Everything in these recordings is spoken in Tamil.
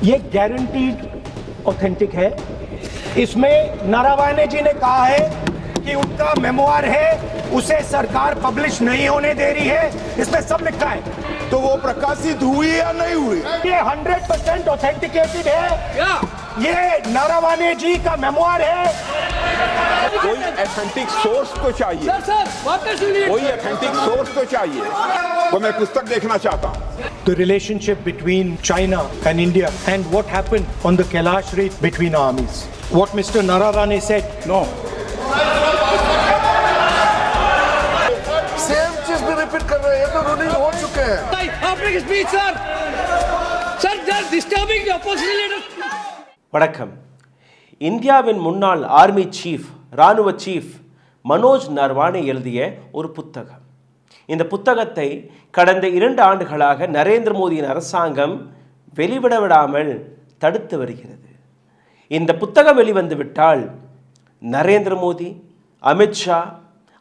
ये गारंटीड ऑथेंटिक है। इसमें नारावाने जी ने कहा है कि उनका मेमोआर है, उसे सरकार पब्लिश नहीं होने दे रही है, इसमें सब लिखा है। तो वो प्रकाशित हुई या नहीं हुई? ये 100% ऑथेंटिकेटेड है। ये नारावाने जी का मेमोआर है। कोई ऑथेंटिक सोर्स तो चाहिए, कोई ऑथेंटिक सोर्स तो चाहिए। तो मैं पुस्तक देखना चाहता हूँ। The relationship between China and India and what happened on the Kailash Retreat between armies. What Mr. Naravane said. No. Same चीज भी रिपीट कर रहे हैं, तो रूलिंग हो चुके हैं। After his speech, sir, they are disturbing the opposition leaders. வணக்கம். இந்தியாவின் முன்னாள் ஆர்மி சீஃப், இராணுவ சீஃப் மனோஜ் நர்வானே எழுதிய ஒரு புத்தகம். இந்த புத்தகத்தை கடந்த 2 ஆண்டுகளாக நரேந்திர மோடியின் அரசாங்கம் வெளிவிட விடாமல் தடுத்து வருகிறது. இந்த புத்தகம் வெளிவந்து விட்டால் நரேந்திர மோடி, அமித்ஷா,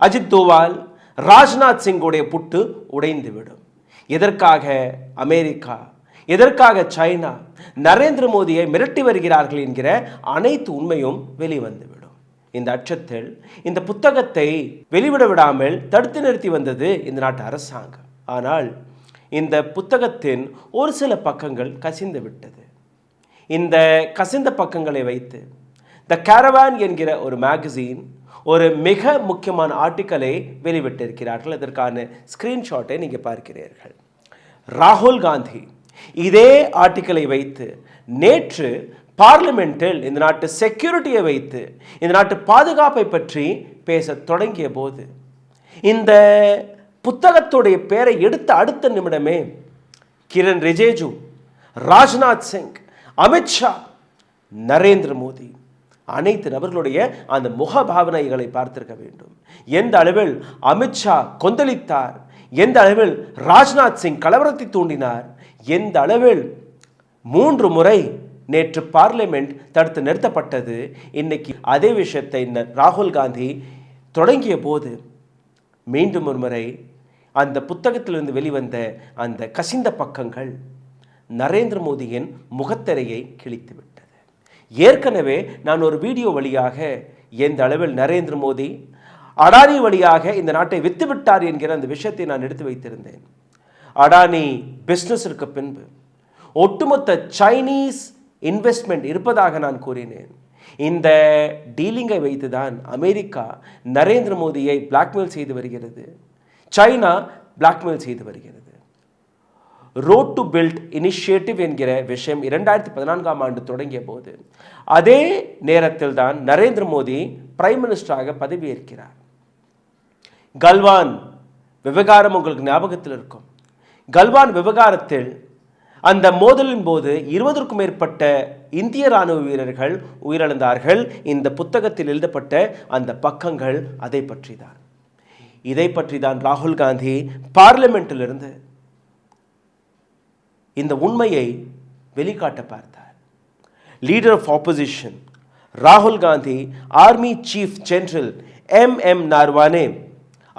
அஜித் தோவால், ராஜ்நாத் சிங்குடைய புட்டு உடைந்துவிடும். எதற்காக அமெரிக்கா, எதற்காக சைனா நரேந்திர மோடியை மிரட்டி வருகிறார்கள் என்கிற அனைத்து உண்மையும் வெளிவந்துவிடும். இந்த அச்சத்தில் இந்த புத்தகத்தை வெளிவிட விடாமல் தடுத்து நிறுத்தி வந்தது இந்த நாட்டு அரசாங்கம். ஆனால் இந்த புத்தகத்தின் ஒரு சில பக்கங்கள் கசிந்து விட்டது. இந்த கசிந்த பக்கங்களை வைத்து த கேரவான் என்கிற ஒரு மேகசின் ஒரு மிக முக்கியமான ஆர்டிக்கலை வெளிவிட்டிருக்கிறார்கள். அதற்கான ஸ்கிரீன்ஷாட்டை நீங்கள் பார்க்கிறீர்கள். ராகுல் காந்தி இதே ஆர்டிக்கலை வைத்து நேற்று பார்லிமெண்டில் இந்த நாட்டு செக்யூரிட்டியை வைத்து இந்த நாட்டு பாதுகாப்பை பற்றி பேச தொடங்கிய போது இந்த புத்தகத்துடைய பெயரை எடுத்த அடுத்த நிமிடமே கிரண் ரிஜிஜு, ராஜ்நாத் சிங், அமித்ஷா, நரேந்திர மோடி அனைத்து நபர்களுடைய அந்த முகபாவனைகளை பார்த்திருக்க வேண்டும். எந்த அளவில் அமித்ஷா கொந்தளித்தார், எந்த அளவில் ராஜ்நாத் சிங் கலவரத்தை தூண்டினார், எந்த அளவில் 3 முறை நேற்று பார்லிமெண்ட் தடுத்து நிறுத்தப்பட்டது. இன்னைக்கு அதே விஷயத்தை ராகுல் காந்தி தொடங்கிய போது மீண்டும் ஒரு முறை அந்த புத்தகத்திலிருந்து வெளிவந்த அந்த கசிந்த பக்கங்கள் நரேந்திர மோடியின் முகத்திரையை கிழித்து விட்டது. ஏற்கனவே நான் ஒரு வீடியோ வழியாக எந்த அளவில் நரேந்திர மோடி அடானி வழியாக இந்த நாட்டை வித்துவிட்டார் என்கிற அந்த விஷயத்தை நான் எடுத்து வைத்திருந்தேன். அடானி பிஸ்னஸிற்கு பின்பு ஒட்டுமொத்த சைனீஸ் இன்வெஸ்ட்மெண்ட் இருப்பதாக நான் கூறினேன். இந்த டீலிங்கை வைத்துதான் அமெரிக்கா நரேந்திர மோடியை பிளாக்மெயில் செய்து வருகிறது, சைனா பிளாக்மெயில் செய்து வருகிறது. ரோட் டு பில்ட் இனிஷியேட்டிவ் என்கிற விஷயம் 2014ஆம் ஆண்டு தொடங்கிய போது அதே நேரத்தில் தான் நரேந்திர மோடி பிரைம் மினிஸ்டராக பதவியேற்கிறார். கல்வான் விவகாரம் உங்களுக்கு ஞாபகத்தில் இருக்கும். கல்வான் விவகாரத்தில் அந்த மோதலின் போது 20க்கும் மேற்பட்ட இந்திய இராணுவ வீரர்கள் உயிரிழந்தார்கள். இந்த புத்தகத்தில் எழுதப்பட்ட அந்த பக்கங்கள் அதை பற்றி தான். இதை பற்றி தான் ராகுல் காந்தி பார்லிமெண்டிலிருந்து இந்த உண்மையை வெளிக்காட்ட பார்த்தார். லீடர் ஆஃப் ஆப்போசிஷன் ராகுல் Gandhi army chief general MM Naravane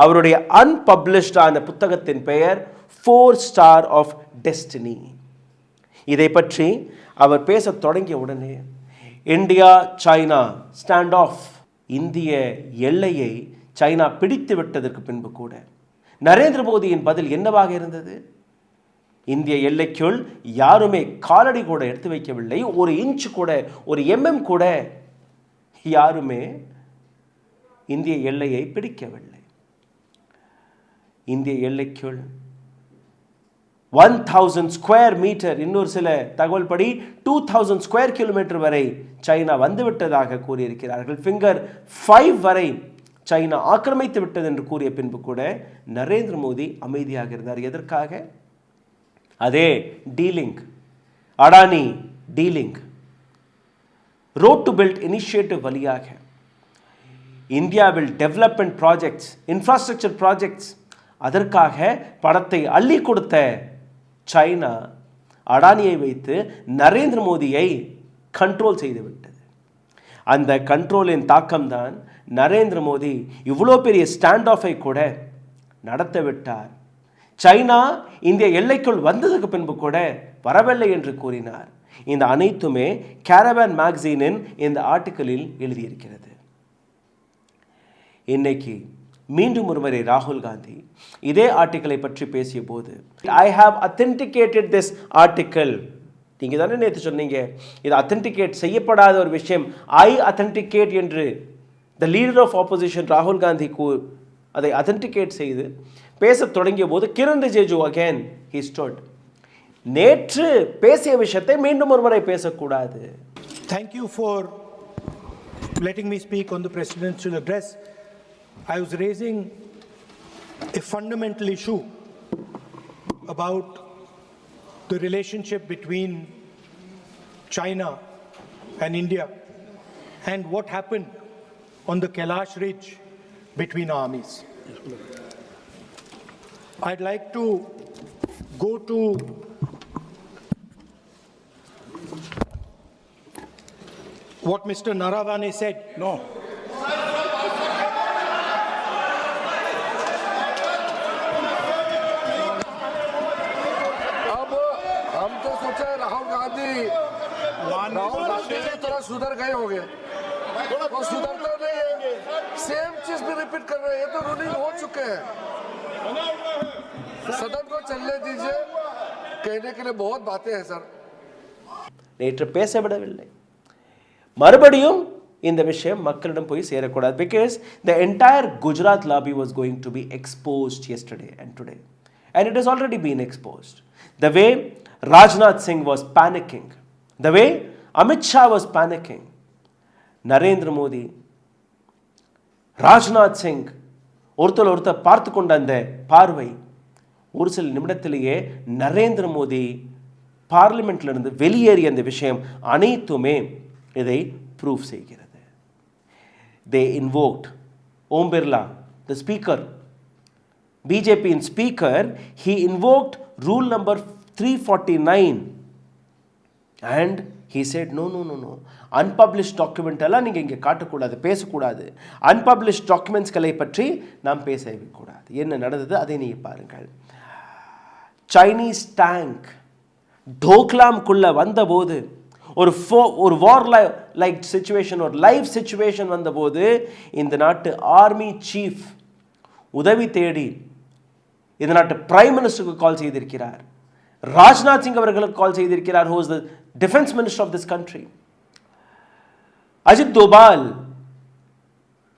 அவருடைய அன்பப்ளிஷ்டான புத்தகத்தின் பெயர் 4 ஸ்டார் ஆஃப் டெஸ்டினி. இதை பற்றி அவர் பேச தொடங்கிய உடனே இந்தியா சைனா ஸ்டாண்ட் ஆஃப், இந்திய எல்லையை சைனா பிடித்து விட்டதற்கு பின்பு கூட நரேந்திர மோடியின் பதில் என்னவாக இருந்தது? இந்திய எல்லைக்குள் யாருமே காலடி கூட எடுத்து வைக்கவில்லை, 1 இன்ச் கூட, 1 mm கூட யாருமே இந்திய எல்லையை பிடிக்கவில்லை. இந்திய எல்லைக்குள் 1000 ஸ்கொயர் மீட்டர், இன்னொரு சில தகவல் படி 2000 ஸ்கொயர் கிலோமீட்டர் வரை சைனா வந்துவிட்டதாக கூறியிருக்கிறார்கள். ஃபிங்கர் 5 வரை சைனா ஆக்கிரமித்து விட்டது என்று கூறிய பின்பு கூட நரேந்திர மோடி அமைதியாக இருந்தார். எதற்காக? அதே dealing, Adani dealing, road to build initiative வழியாக இந்தியாவில் டெவலப்மெண்ட் ப்ராஜெக்ட்ஸ், இன்ஃப்ராஸ்ட்ரக்சர் ப்ராஜெக்ட்ஸ், அதற்காக பணத்தை அள்ளி கொடுத்த சைனா அடானியை வைத்து நரேந்திர மோடியை கண்ட்ரோல் செய்துவிட்டது. அந்த கண்ட்ரோலின் தாக்கம்தான் நரேந்திர மோடி இவ்வளோ பெரிய ஸ்டாண்ட் ஆஃபை கூட நடத்த விட்டார். சைனா இந்திய எல்லைக்குள் வந்ததுக்கு பின்பு கூட வரவில்லை என்று கூறினார். இந்த அனைத்துமே கேரவான் மேகசினின் இந்த ஆர்டிக்கலில் எழுதியிருக்கிறது. இன்னைக்கு மீண்டும் ஒருமுறை ராகுல் காந்தி இதே ஆர்டிக்கலை பற்றி பேசிய போது, ஐ ஹாவ் அத்தென்டிகேட்டட் திஸ் ஆர்டிக்கல். நீங்கள் தானே நேற்று சொன்னீங்க இது அத்தென்டிகேட் செய்யப்படாத ஒரு விஷயம், ஐ அத்தென்டிகேட் என்று த லீடர் ஆஃப் ஆப்போசிஷன் ராகுல் காந்தி அதை அத்தென்டிகேட் செய்து பேச தொடங்கிய போது Kiran Rijiju again he stood. நேற்று பேசிய விஷயத்தை மீண்டும் ஒரு முறை பேசக்கூடாது. Thank you for letting me speak on the presidential address. I was raising a fundamental issue about the relationship between China and India and what happened on the Kailash Ridge between armies. I'd like to go to what Mr. Naravane said. No. अब हम तो सोचा राहुल गांधी थोड़ा सुधर गए होंगे, वो सुधरते नहीं है, सेम चीज भी रिपीट कर रहे हैं. ये तो रूलिंग हो चुके हैं. सदन को चलने दीजिए, कहने के लिए बहुत बातें हैं सर. நேற்று பேசவிடவில்லை. மறுபடியும் இந்த விஷயம் மக்களிடம் போய் சேரக்கூடாது. Because the entire Gujarat lobby was going to be exposed yesterday and today, and it has already been exposed. The way Rajnath Singh was panicking, the way Amit Shah was panicking, Narendra Modi, Rajnath Singh ஒருத்தர் பார்த்து கொண்ட அந்த பார்வை ஒரு சில நிமிடத்திலேயே நரேந்திர மோடி பார்லிமெண்ட்லிருந்து வெளியேறிய அந்த விஷயம் அனைத்துமே இதை ப்ரூவ் செய்கிறது. They invoked Om Birla, the speaker, BJP speaker, he invoked rule number 349 and he said no, unpublished document எல்லாம் நீங்கள் இங்கே காட்டக்கூடாது, பேசக்கூடாது, unpublished documents-களை பற்றி நாம் பேசவே கூடாது. என்ன நடந்தது அதை நீங்கள் பாருங்கள். சைனீஸ் டேங்க் டோக்லாம்குள்ள வந்தபோது ஒரு வார் லைக் சிச்சுவேஷன், ஒரு லைவ் சிச்சுவேஷன் வந்தபோது இந்த நாட்டு ஆர்மி சீஃப் உதவி தேடி இந்த நாட்டு பிரைம் மினிஸ்டருக்கு கால் செய்திருக்கிறார். ராஜ்நாத் சிங் அவர்களுக்கு கால் செய்திருக்கிறார், who is the defense minister of this country. Ajit Doval,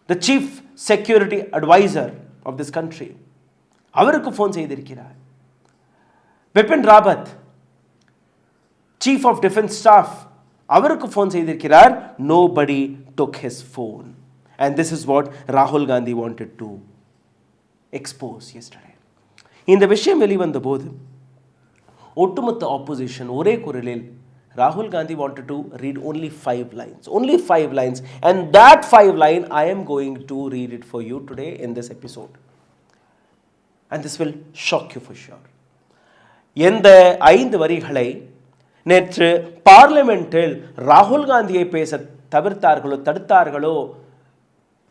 the chief security advisor of this country, அவருக்கு ஃபோன் செய்திருக்கிறார். Bipin Rawat, chief of defense staff, அவருக்கு ஃபோன் செய்திருக்கிறார். Nobody took his phone, and this is what Rahul Gandhi wanted to expose yesterday. இந்த விஷயம் வெளிவந்த போது ஒட்டுமொத்த ஆப்போசிஷன் ஒரே குரலில் Rahul Gandhi wanted to read only 5 lines, and that 5 line I am going to read it for you today in this episode, and this will shock you for sure. எந்த 5 வரிகளை நேற்று பார்லிமெண்டில் ராகுல் காந்தியை பேச தடுத்தார்களோ,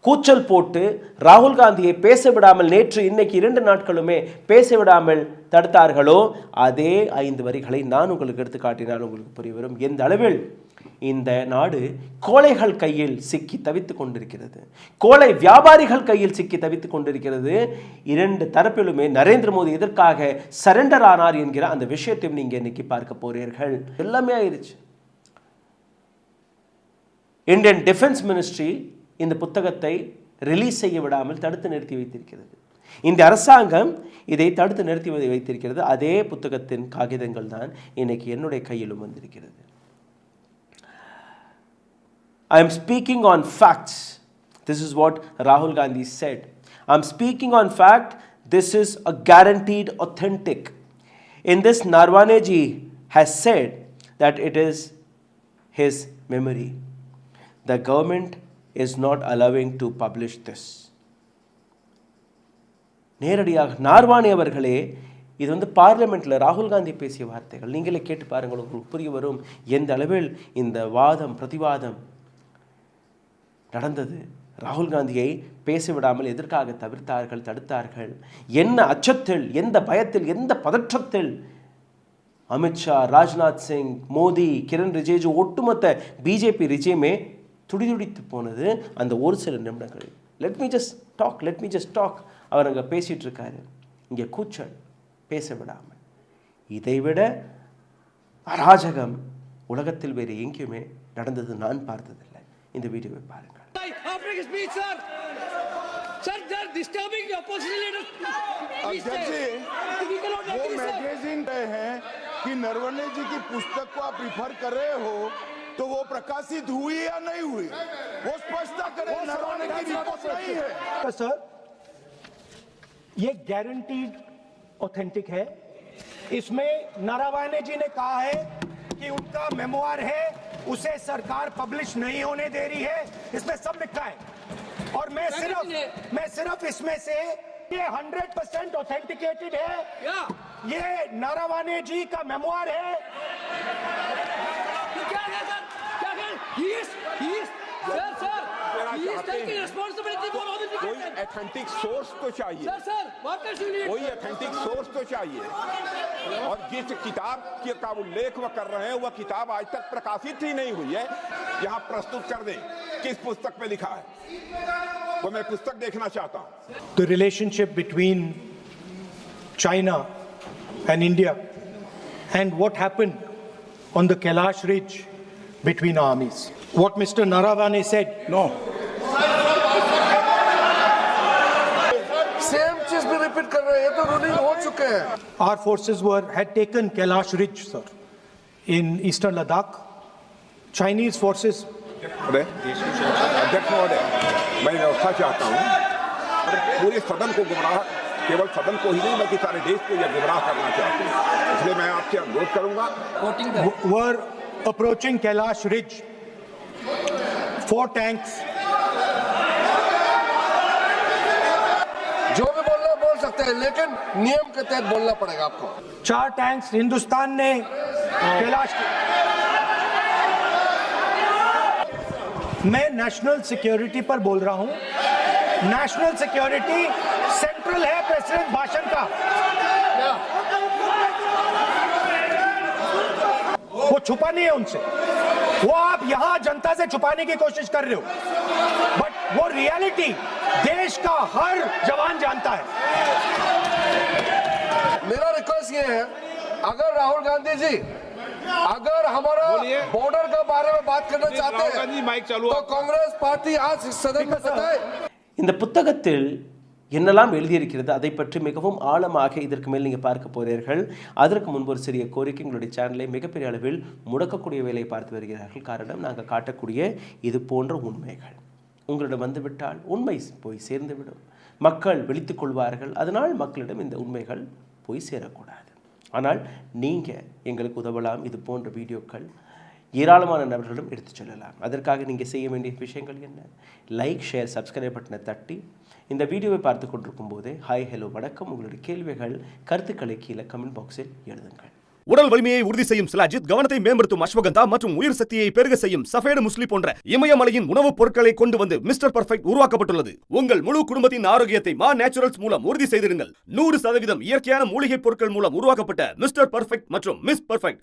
கூச்சல் போட்டு ராகுல் காந்தியை பேச விடாமல் நேற்று இன்னைக்கு 2 நாட்களுமே பேச விடாமல் தடுத்தார்களோ, அதே 5 வரிகளை நான் உங்களுக்கு எடுத்து காட்டினால் உங்களுக்கு புரிய வரும் எந்த அளவில் இந்த நாடு கோழைகள் கையில் சிக்கி தவித்துக் கொண்டிருக்கிறது, கோழை வியாபாரிகள் கையில் சிக்கி தவித்துக் கொண்டிருக்கிறது. 2 தரப்பிலுமே நரேந்திர மோடி எதற்காக சரண்டர் ஆனார் என்கிற அந்த விஷயத்தையும் நீங்க இன்னைக்கு பார்க்க போறீர்கள். எல்லாமே ஆயிருச்சு. இந்தியன் டிஃபென்ஸ் மினிஸ்ட்ரி இந்த புத்தகத்தை ரிலீஸ் செய்ய விடாமல் தடுத்து நிறுத்தி வைத்திருக்கிறது. இந்த அரசாங்கம் இதை தடுத்து நிறுத்தி வைத்திருக்கிறது. அதே புத்தகத்தின் காகிதங்கள் தான் இன்னைக்கு என்னுடைய கையிலும் வந்திருக்கிறது. I am speaking on facts. This is what Rahul Gandhi said. I am speaking on fact. This is a guaranteed authentic. In this, Narwane ji has said that it is his memory. The government is not allowing to publish this. நேரடியாக நார்வானே அவர்களே, இது பார்லிமெண்ட்டில் ராகுல் காந்தி பேசிய வார்த்தைகள். நீங்களே கேட்டு பாருங்கள், உங்களுக்கு புரிய வரும் எந்த அளவில் இந்த வாதம் பிரதிவாதம் நடந்தது. ராகுல் காந்தியை பேசவிடாமல் எதற்காக தடுத்தார்கள், என்ன அச்சத்தில், எந்த பயத்தில், எந்த பதற்றத்தில் அமித்ஷா, ராஜ்நாத் சிங், மோடி, கிரண் ரிஜிஜு, ஒட்டுமொத்த பிஜேபி ரிஜிமே துடிதுடித்து போனது அந்த ஒரு சில நிமிடங்கள். லெட் மீ ஜஸ்ட் டாக் அவர் அங்கே பேசிகிட்டு இருக்காரு. இங்கே கூச்சல் பேச விடாமல். இதைவிட அராஜகம் உலகத்தில் வேறு எங்கேயுமே நடந்தது நான் பார்த்ததில்லை. இந்த வீடியோவை பாருங்கள். After his speech, sir. Sir, they are disturbing the opposition leaders. अध्यक्ष जी, वो मैगजीन रहे हैं कि नरवणे जी की पुस्तक को आप रिफर कर रहे हो, तो वो प्रकाशित हुई या नहीं हुई, वो स्पष्टता करें. नरवणे की रिपोर्ट नहीं है सर, ये गारंटीड ऑथेंटिक है. इसमें नारावाने जी ने कहा है कि उनका मेमोआर है, उसे सरकार पब्लिश नहीं होने दे रही है. इसमें सब लिखा है. और मैं सिर्फ इसमें से ये 100% ऑथेंटिकेटेड है. ये नारावाने जी का मेमोआर है. क्या है सर? क्या है? He is sir. He is taking responsibility for all the things. कोई ऑथेंटिक सोर्स तो चाहिए. Sir, what else you need? कोई ऑथेंटिक सोर्स तो चाहिए. और जिस किताब का उल्लेख वह कर रहे हैं, वह किताब आज तक प्रकाशित ही नहीं हुई है. यहाँ प्रस्तुत कर दें किस पुस्तक में लिखा है, वो मैं पुस्तक देखना चाहता हूँ. The relationship between China and India and what happened on the Kailash Ridge between armies. What Mr. Naravane said. No. Same चीज भी रिपीट कर रहे हैं. ये तो रूलिंग हो चुके हैं. Our forces had taken Kailash Ridge, sir, in eastern Ladakh. Chinese forces. अध्यक्ष महोदय, मैं व्यवस्था चाहता हूँ. पूरे सदन को गुमराह, केवल सदन को ही नहीं बल्कि सारे देश को यह गुमराह करना चाहते हैं. इसलिए मैं आपसे अनुरोध करूंगा. Were approaching Kailash Ridge. 4 tanks. जो भी बोलना बोल सकते हैं, लेकिन नियम के तहत बोलना पड़ेगा आपको. 4 टैंक्स हिंदुस्तान ने कैलाश. मैं नेशनल सिक्योरिटी पर बोल रहा हूं. नेशनल सिक्योरिटी सेंट्रल है प्रेसिडेंट भाषण का. वो छुपा नहीं है उनसे. वो आप यहां जनता से छुपाने की कोशिश कर रहे हो, बट वो रियलिटी देश का हर जवान जानता है. मेरा रिक्वेस्ट ये है, अगर राहुल गांधी जी अगर हमारा बॉर्डर के बारे में बात करना चाहते हैं तो कांग्रेस पार्टी आज सदन में बताए. இந்த புத்தகத்தில் என்னெல்லாம் எழுதியிருக்கிறது அதை பற்றி மிகவும் ஆழமாக இதற்கு மேல் நீங்கள் பார்க்க போகிறீர்கள். அதற்கு முன்பு ஒரு சிறிய கோரிக்கை, எங்களுடைய சேனலை மிகப்பெரிய அளவில் முடக்கக்கூடிய வேலையை பார்த்து வருகிறார்கள். காரணம், நாங்கள் காட்டக்கூடிய இது போன்ற உண்மைகள் உங்களிடம் வந்துவிட்டால் உண்மை போய் சேர்ந்துவிடும். மக்கள் விழித்துக் கொள்வார்கள். அதனால் மக்களிடம் இந்த உண்மைகள் போய் சேரக்கூடாது. ஆனால் நீங்கள் எங்களுக்கு உதவலாம். இது போன்ற வீடியோக்கள் ஏராளமான நபர்களிடம் எடுத்துச் செல்லலாம். அதற்காக நீங்கள் செய்ய வேண்டிய விஷயங்கள் என்ன? லைக், ஷேர், சப்ஸ்கிரைப் பட்டனை தட்டி இந்த வீடியோவை பார்த்து கொண்டிருக்கும் போதே ஹாய், ஹலோ, வணக்கம், உங்களுடைய கேள்விகள், கருத்துக்களை கீழே கமெண்ட் பாக்ஸில் எழுதுங்கள். உடல் வலிமையை உறுதி செய்யும் சிலாஜித், கவனத்தை மேம்படுத்தும் அஸ்வகந்தா மற்றும் உயிர் சக்தியை பெருக செய்யும் சஃபேடு முஸ்லி போன்ற இமயமலையின் உணவுப் பொருட்களை கொண்டு வந்து மிஸ்டர் பர்ஃபெக்ட் உருவாக்கப்பட்டுள்ளது. உங்கள் முழு குடும்பத்தின் ஆரோக்கியத்தை மா நேச்சுரல்ஸ் மூலம் உறுதி செய்திருங்கள். 100% இயற்கையான மூலிகை பொருட்கள் மூலம் உருவாக்கப்பட்ட மிஸ்டர் பர்ஃபெக்ட் மற்றும் மிஸ் பர்ஃபெக்ட்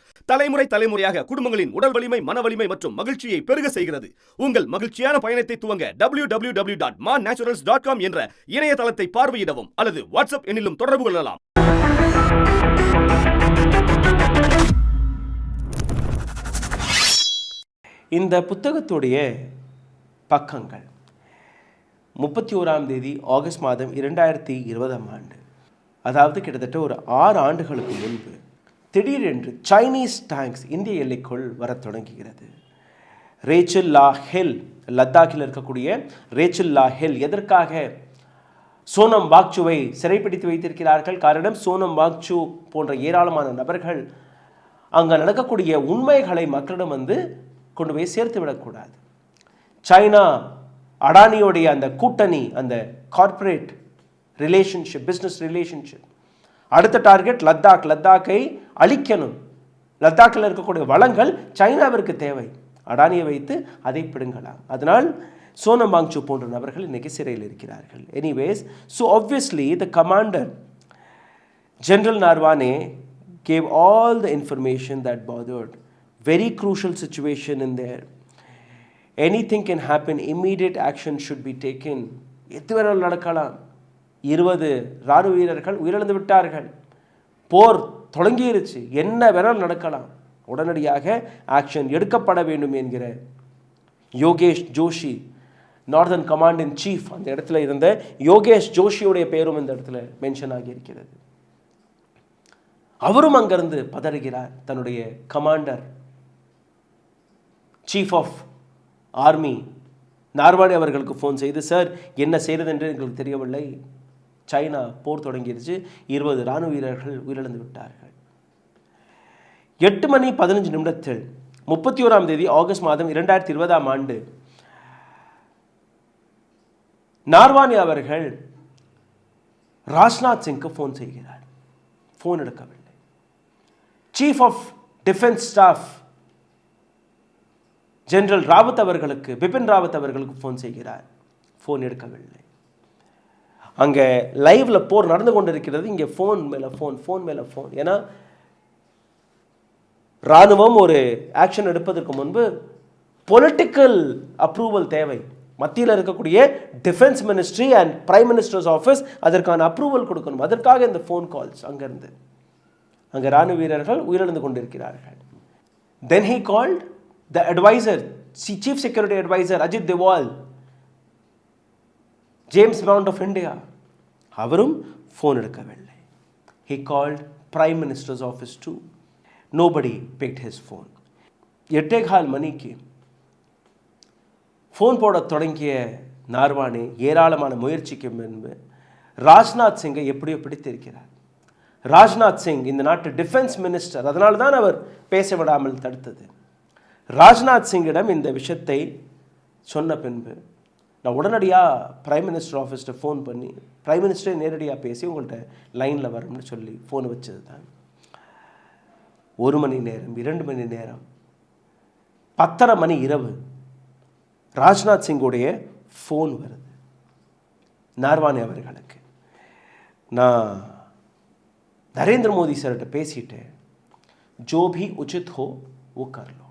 தலைமுறையாக குடும்பங்களின் உடல் வலிமை, மன வலிமை மற்றும் மகிழ்ச்சியை பெருக செய்கிறது. உங்கள் மகிழ்ச்சியான பயணத்தை துவங்க www.mannaturals.com என்ற இணையதளத்தை பார்வையிடவும் அல்லது வாட்ஸ்அப் எண்ணிலும் தொடர்பு கொள்ளலாம். இந்த புத்தகத்துடைய பக்கங்கள் 31ஆம் தேதி ஆகஸ்ட் மாதம் 2020ஆம் ஆண்டு, அதாவது கிட்டத்தட்ட ஒரு 6 ஆண்டுகளுக்கு முன்பு திடீரென்று சைனீஸ் டேங்க்ஸ் இந்திய எல்லைக்குள் வரத் தொடங்குகிறது. ரேச்சல் லா ஹெல், லத்தாக்கில் இருக்கக்கூடிய ரேச்சல் லா ஹெல் எதற்காக சோனம் வாக்சூவை சிறைப்பிடித்து வைத்திருக்கிறார்கள்? காரணம், சோனம் வாக்சூ போன்ற ஏராளமான நபர்கள் அங்கே நடக்கக்கூடிய உண்மைகளை மக்களிடம் கொண்டு போய் சேர்த்து விடக்கூடாது. சைனா அடானியோடைய அந்த கூட்டணி, அந்த கார்ப்பரேட் ரிலேஷன்ஷிப், பிஸ்னஸ் ரிலேஷன்ஷிப். அடுத்த டார்கெட் லத்தாக்கை அழிக்கணும். லத்தாக்கில் இருக்கக்கூடிய வளங்கள் சைனாவிற்கு தேவை. அடானியை வைத்து அதை பிடுங்கலாம். அதனால் சோனம் வாங்சூ போன்ற நபர்கள் இன்னைக்கு சிறையில் இருக்கிறார்கள். Anyways, so obviously the commander general Naravane gave all the information that bothered. Very crucial situation in there. Anything can happen, immediate action should be taken. எதுவரை நடக்கலாம். 20 ராணுவ வீரர்கள் உயிரிழந்து விட்டார்கள். போர் தொடங்கிருச்சு, என்ன வேணாலும் நடக்கலாம், உடனடியாக ஆக்ஷன் எடுக்கப்பட வேண்டும் என்கிற Yogesh Joshi, northern command in chief, அந்த இடத்துல இருந்த யோகேஷ் ஜோஷியுடைய பெயரும் இந்த இடத்துல மென்ஷன் ஆகியிருக்கிறது. அவரும் அங்கிருந்து பதறுகிறார். தன்னுடைய கமாண்டர், சீஃப் ஆஃப் ஆர்மி நார்வானே அவர்களுக்கு ஃபோன் செய்து, சார் என்ன செய்கிறது என்று எங்களுக்கு தெரியவில்லை, சைனா போர் தொடங்கிடுச்சு, 20 ராணுவ வீரர்கள் உயிரிழந்து விட்டார்கள். 8:15 31ஆம் தேதி ஆகஸ்ட் மாதம் 2020ஆம் ஆண்டு நார்வானே அவர்கள் ராஜ்நாத் சிங்க்கு ஃபோன் செய்கிறார். ஃபோன் எடுக்கவில்லை. Chief of defence staff general Rawat அவர்களுக்கு, பிபின் ராவத் அவர்களுக்கு ஃபோன் செய்கிறார். ஃபோன் எடுக்கவில்லை. அங்கே லைவ்ல போர் நடந்து கொண்டிருக்கிறது. இங்கே ஃபோன் மேலே ஃபோன், ஃபோன் மேலே ஃபோன். ஏன்னா இராணுவம் ஒரு ஆக்ஷன் எடுப்பதற்கு முன்பு பொலிட்டிக்கல் அப்ரூவல் தேவை. மத்தியில் இருக்கக்கூடிய defence ministry and prime minister's office அதற்கான அப்ரூவல் கொடுக்கணும். அதற்காக இந்த ஃபோன் கால்ஸ். அங்கிருந்து அங்கே இராணுவ வீரர்கள் உயிரிழந்து கொண்டிருக்கிறார்கள். தென் he called the adviser, chief security adviser Ajit Doval, James Bond of India. அவரும் ஃபோன் எடுக்கவில்லை. He called prime minister's office too. Nobody picked his phone. 8:15 மணிக்கு ஃபோன் போட தொடங்கிய நார்வானே ஏராளமான முயற்சிக்கு முன்பு ராஜ்நாத் சிங்கை எப்படியோ பிடித்திருக்கிறார். ராஜ்நாத் சிங் இந்த நாட்டு டிஃபென்ஸ் மினிஸ்டர், அதனால தான் அவர் பேச விடாமல் தடுத்தது. ராஜ்நாத் சிங்கிடம் இந்த விஷயத்தை சொன்ன பின்பு நான் உடனடியாக பிரைம் மினிஸ்டர் ஆஃபீஸ்ட்டு ஃபோன் பண்ணி பிரைம் மினிஸ்டரை நேரடியாக பேசி உங்கள்கிட்ட லைனில் வரணும்னு சொல்லி ஃபோன் வச்சது தான். 1 மணி நேரம், 2 மணி நேரம், 10:30 மணி இரவு ராஜ்நாத் சிங்குடைய ஃபோன் வருது நார்வானே அவர்களுக்கு. நான் நரேந்திர மோடி சார்கிட்ட பேசிட்டேன், ஜோ பி உச்சித் ஹோ वो कर लो,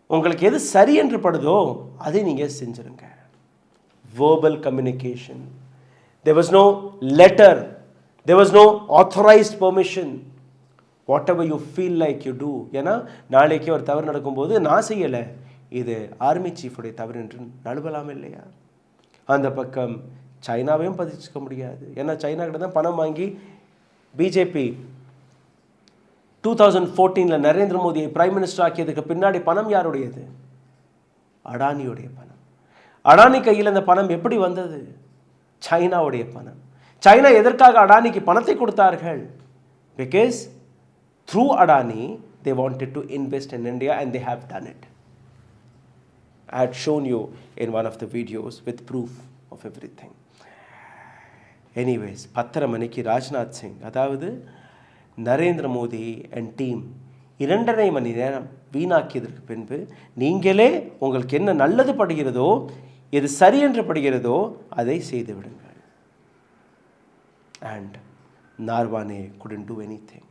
உங்களுக்கு எது சரி என்று படுதோ அதை நீங்கள் செஞ்சிருங்க. verbal communication, there was no letter, there was no authorized permission, whatever you feel like you do. ஏன்னா நாளைக்கு ஒரு தவறு நடக்கும்போது நான் செய்யலை, இது ஆர்மி சீஃபுடைய தவறு என்று நழுவலாம் இல்லையா? அந்த பக்கம் சைனாவையும் பதிச்சுக்க முடியாது. ஏன்னா சைனா கிட்ட தான் பணம் வாங்கி பிஜேபி 2014 நரேந்திர மோடியை பிரைம் மினிஸ்டர் ஆக்கியதுக்கு பின்னாடி பணம் யாருடையது? அடானியுடைய பணம். அடானி கையில் அந்த பணம் எப்படி வந்தது? சைனாவுடைய பணம். சைனா எதற்காக அடானிக்கு பணத்தை கொடுத்தார்கள்? Because through Adani they wanted to invest in India and they have done it. I had shown you in one of the videos with proof of everything. Anyways, 10:30 மணிக்கு ராஜ்நாத் சிங், அதாவது நரேந்திர மோடி அண்ட் டீம் 2.5 மணி நேரம் வீணாக்கியதற்கு பின்பு நீங்களே உங்களுக்கு என்ன நல்லது படுகிறதோ, எது சரி என்று படுகிறதோ அதை செய்து விடுங்கள். And Naravane couldn't do anything.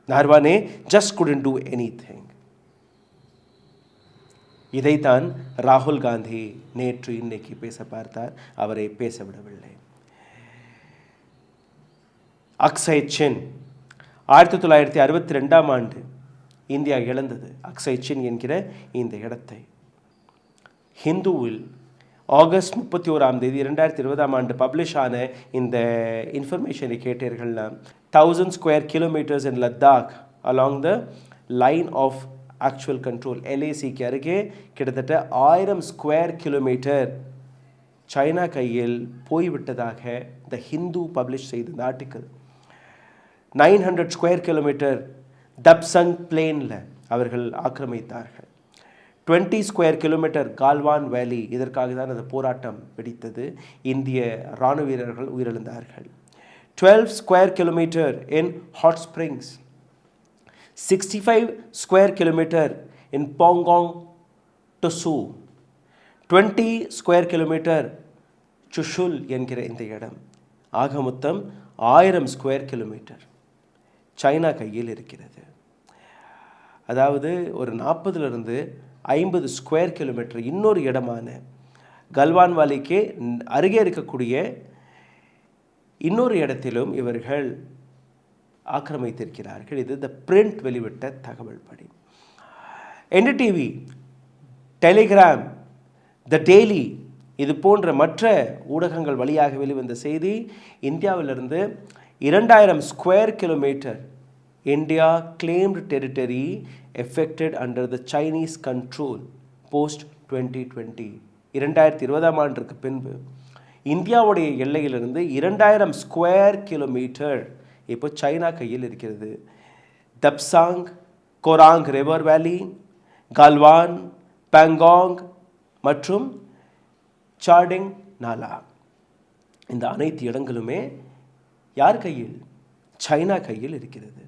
Naravane just couldn't do anything. இதைத்தான் ராகுல் காந்தி நேற்று இன்னைக்கு பேச பார்த்தார், அவரை பேச விடவில்லை. அக்ஸய் சின் 1962ஆம் ஆண்டு இந்தியா இழந்தது அக்ஸய் சின் என்கிற இந்த இடத்தை. ஹிந்துவில் ஆகஸ்ட் 31ஆம் தேதி 2020ஆம் ஆண்டு பப்ளிஷ் ஆன இந்த இன்ஃபர்மேஷனை கேட்டீர்கள்னா 1000 square kilometres in Ladakh along the line of actual control LACக்கு அருகே கிட்டத்தட்ட 1000 ஸ்கொயர் கிலோமீட்டர் சைனா கையில் போய்விட்டதாக த ஹிந்து பப்ளிஷ் செய்த இந்த ஆர்டிக்கல். 900 ஸ்கொயர் கிலோமீட்டர் தப்சங் பிளேனில் அவர்கள் ஆக்கிரமித்தார்கள். 20 ஸ்கொயர் கிலோமீட்டர் கால்வான் வேலி, இதற்காக தான் அந்த போராட்டம் வெடித்தது. இந்திய இராணுவ வீரர்கள் உயிரிழந்தார்கள். 12 square kilometre in hot springs, 65 square kilometre in Pangong Tso, 20 square kilometre Chushul என்கிற இந்த இடம். ஆக மொத்தம் 1000 ஸ்கொயர் கிலோமீட்டர். சைனா கையில் இருக்கிறது. அதாவது ஒரு 40லிருந்து 50 ஸ்கொயர் கிலோமீட்டர் இன்னொரு இடமான கல்வான் வாலிக்கு அருகே இருக்கக்கூடிய இன்னொரு இடத்திலும் இவர்கள் ஆக்கிரமித்திருக்கிறார்கள். இது த பிரிண்ட் வெளிவிட்ட தகவல் படி. என்டிடிவி, டெலிகிராம், த டெய்லி இது போன்ற மற்ற ஊடகங்கள் வழியாக வெளிவந்த செய்தி, இந்தியாவிலிருந்து 2000 square kilometre India claimed territory affected under the Chinese control post 2020. 2020ஆம் ஆண்டிற்கு பின்பு இந்தியாவுடைய எல்லையிலிருந்து 2000 ஸ்கொயர் கிலோமீட்டர் இப்போ சைனா கையில் இருக்கிறது. தப்சாங், கோராங் ரிவர் வேலி, கல்வான், பேங்காங் மற்றும் சார்டிங் நாலா, இந்த அனைத்து இடங்களுமே யார் கையில்? சைனா கையில் இருக்கிறது.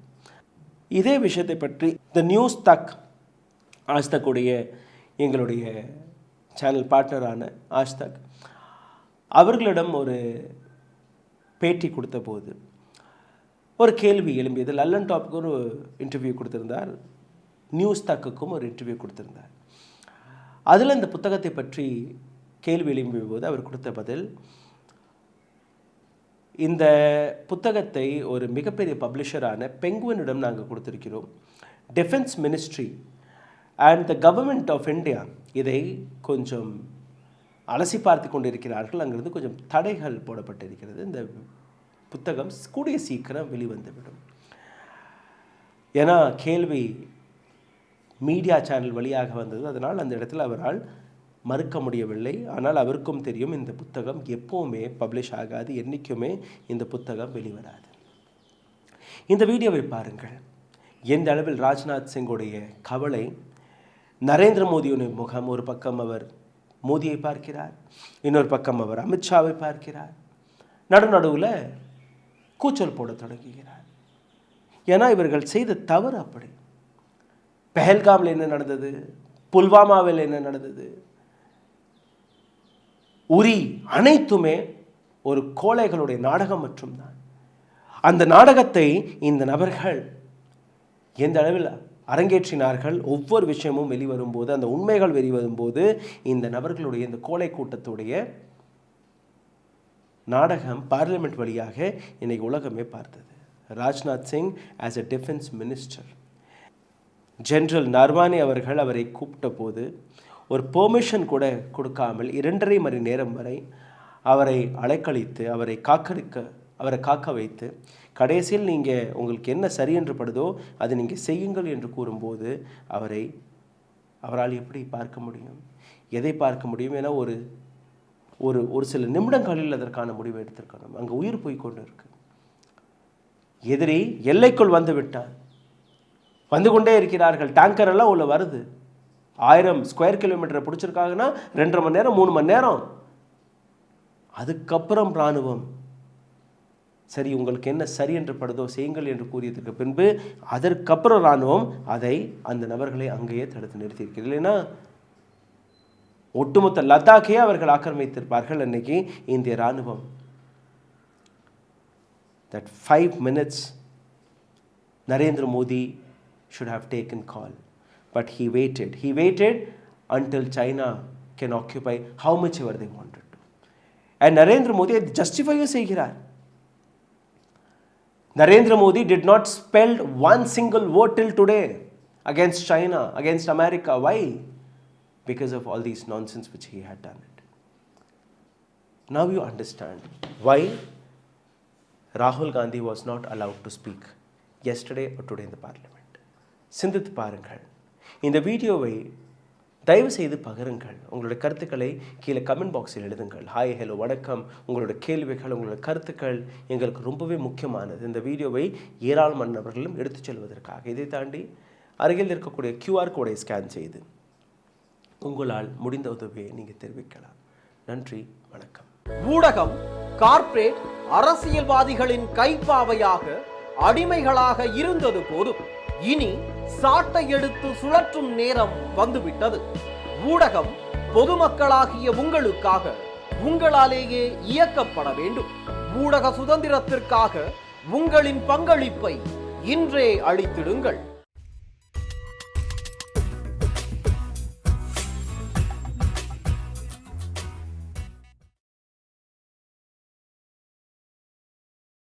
இதே விஷயத்தை பற்றி த நியூஸ் தக், ஆஜ்தக்குடைய எங்களுடைய சேனல் பார்ட்னரான ஆஜ்தக் அவர்களிடம் ஒரு பேட்டி கொடுத்த போது ஒரு கேள்வி எழும்பியது. லல்லன் டாப்புக்கு ஒரு இன்டர்வியூ கொடுத்திருந்தார், நியூஸ் தக்குக்கும் ஒரு இன்டர்வியூ கொடுத்திருந்தார். அதில் இந்த புத்தகத்தை பற்றி கேள்வி எழும்பிய போது அவர் கொடுத்த பதில், இந்த புத்தகத்தை ஒரு மிகப்பெரிய பப்ளிஷரான பெங்குவினிடம் நாங்கள் கொடுத்திருக்கிறோம். Defence ministry and the government of India இதை கொஞ்சம் அலசி பார்த்து கொண்டிருக்கிறார்கள். அங்கிருந்து கொஞ்சம் தடைகள் போடப்பட்டிருக்கிறது. இந்த புத்தகம் கூடிய சீக்கிரம் வெளிவந்துவிடும். ஏன்னா கேள்வி மீடியா சேனல் வழியாக வந்தது. அதனால் அந்த இடத்துல அவரால் மறுக்க முடியவில்லை. ஆனால் அவருக்கும் தெரியும் இந்த புத்தகம் எப்போவுமே பப்ளிஷ் ஆகாது, என்றைக்குமே இந்த புத்தகம் வெளிவராது. இந்த வீடியோவை பாருங்கள். எந்த அளவில் ராஜ்நாத் சிங்குடைய கவலை, நரேந்திர மோடியுடைய முகம், ஒரு பக்கம் அவர் மோடியை பார்க்கிறார், இன்னொரு பக்கம் அவர் அமித்ஷாவை பார்க்கிறார், நடுநடுவில் கூச்சல் போட தொடங்குகிறார். ஏன்னா இவர்கள் செய்த தவறு அப்படி. பெஹல்காமில் என்ன நடந்தது, புல்வாமாவில் என்ன நடந்தது, உரி, அனைத்துமே ஒரு கோழைகளுடைய நாடகம் மட்டும்தான். அந்த நாடகத்தை இந்த நபர்கள் எந்த அளவில் அரங்கேற்றினார்கள், ஒவ்வொரு விஷயமும் வெளிவரும்போது, அந்த உண்மைகள் வெளிவரும்போது இந்த நபர்களுடைய இந்த கோழை கூட்டத்துடைய நாடகம் பார்லிமெண்ட் வழியாக இன்னைக்கு உலகமே பார்த்தது. Rajnath Singh as a defence minister, general Naravane அவர்கள் அவரை கூப்பிட்ட போது ஒரு பெர்மிஷன் கூட கொடுக்காமல் 2.5 மணி நேரம் வரை அவரை அலைக்கழித்து அவரை காக்க வைத்து கடைசியில் நீங்கள் உங்களுக்கு என்ன சரி என்று படுதோ அதை நீங்கள் செய்யுங்கள் என்று கூறும்போது அவரால் எப்படி பார்க்க முடியும், எதை பார்க்க முடியும்? ஏன்னா ஒரு ஒரு ஒரு சில நிமிடங்களில் அதற்கான முடிவை எடுத்திருக்கணும். அங்கே உயிர் போய் கொண்டு இருக்கு. எதிரி எல்லைக்குள் வந்து விட்டார், வந்து கொண்டே இருக்கிறார்கள். டேங்கர் எல்லாம் உள்ள வருது. 1000 ஸ்கொயர் கிலோமீட்டரை பிடிச்சிருக்காங்கன்னா 2.5 மணி நேரம் 3 மணி நேரம். அதுக்கப்புறம் இராணுவம் சரி உங்களுக்கு என்ன சரி என்று படுதோ செய்யுங்கள் என்று கூறியதற்கு பின்பு அதற்கப்புறம் இராணுவம் அந்த நபர்களை அங்கேயே தடுத்து நிறுத்தியிருக்கிறது. இல்லைன்னா ஒட்டுமொத்த லத்தாக்கே அவர்கள் ஆக்கிரமித்திருப்பார்கள் அன்னைக்கு இந்திய இராணுவம். That 5 minutes Narendra Modi should have taken call, but he waited until China can occupy how much ever they wanted to. And Narendra Modi justify செய்கிறார். Narendra Modi did not spell one single word till today against China, against America. Why? Because of all these nonsense which he had done it. Now you understand why Rahul Gandhi was not allowed to speak yesterday or today in the parliament. சிந்தித்து பாருங்கள். இந்த வீடியோவை தயவு செய்து பகிருங்கள். உங்களுடைய கருத்துக்களை கீழே கமெண்ட் பாக்ஸில் எழுதுங்கள். ஹாய், ஹலோ, வணக்கம். உங்களோட கேள்விகள், உங்களோட கருத்துக்கள் எங்களுக்கு ரொம்பவே முக்கியமானது. இந்த வீடியோவை ஏராளமான நபர்களும் எடுத்துச் செல்வதற்காக. இதை தாண்டி அருகில் இருக்கக்கூடிய QR கோடை ஸ்கேன் செய்து உங்களால் முடிந்த உதவியை நீங்கள் தெரிவிக்கலாம். நன்றி, வணக்கம். ஊடகம் கார்ப்பரேட் அரசியல்வாதிகளின் கைப்பாவையாக அடிமைகளாக இருந்தது போதும். இனி சாட்டை எடுத்து சுழற்றும் நேரம் வந்துவிட்டது. ஊடகம் பொதுமக்களாகிய உங்களுக்காக, உங்களாலேயே இயக்கப்பட வேண்டும். ஊடக சுதந்திரத்திற்காக உங்களின் பங்களிப்பை இன்றே அளித்திடுங்கள்.